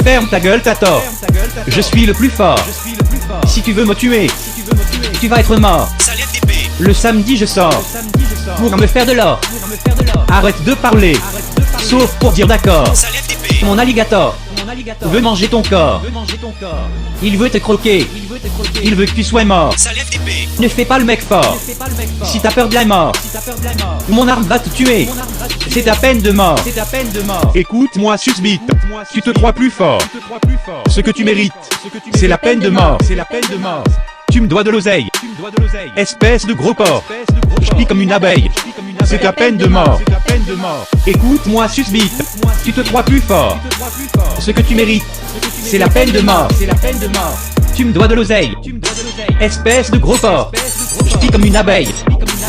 Ferme ta gueule, t'as tort. Je suis le plus fort. Si tu veux me tuer, tu vas être mort. Le samedi je sors pour me faire de l'or. Arrête de parler, sauf pour dire d'accord. Mon alligator veut manger ton corps. Il veut te croquer. Il veut que tu sois mort. Ne fais pas le mec fort. Si t'as peur de la mort, mon arme va te tuer. C'est ta peine de mort. Écoute-moi, susbite. Tu te crois plus fort. Ce que tu mérites, c'est la peine de mort. Tu me dois de l'oseille. Espèce de gros porc. Je plie comme une abeille. C'est ta peine de mort. Écoute-moi, susbite. Tu te crois plus fort. Ce que tu mérites, c'est la peine de mort. Tu me dois de l'oseille. Espèce de gros porc. Je plie comme une abeille.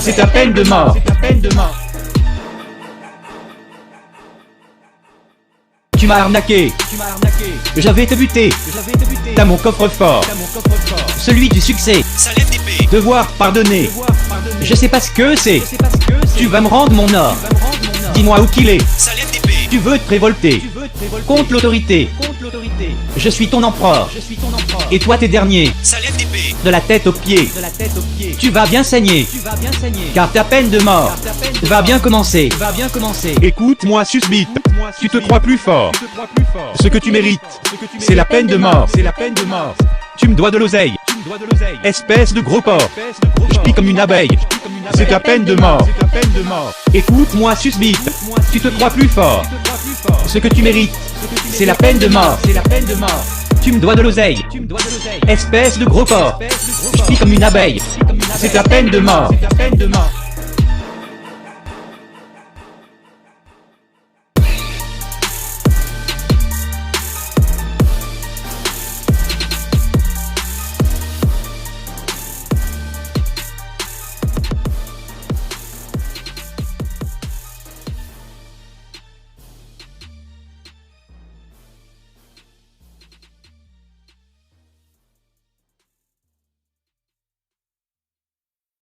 C'est ta peine de mort. Tu m'as arnaqué. J'avais te buté. T'as mon coffre-fort. Celui du succès. Devoir pardonner. Je sais pas ce que c'est. Tu vas me rendre mon or. Dis-moi où qu'il est. Tu veux te révolter contre l'autorité. Je suis ton empereur. Et toi t'es dernier. De la tête aux pieds. Tu vas bien saigner. Car ta peine de mort va bien commencer. Écoute-moi, susbite. Tu te crois plus fort. Ce que tu mérites, c'est la peine de mort. Tu me dois de l'oseille. Espèce de gros porc. Je plie comme une abeille. C'est ta peine de mort. Écoute-moi, susbite. Tu te crois plus fort. Ce que tu mérites, c'est la peine de mort. Tu me dois de l'oseille. Espèce de gros porc. Je plie comme une abeille. C'est ta peine de mort.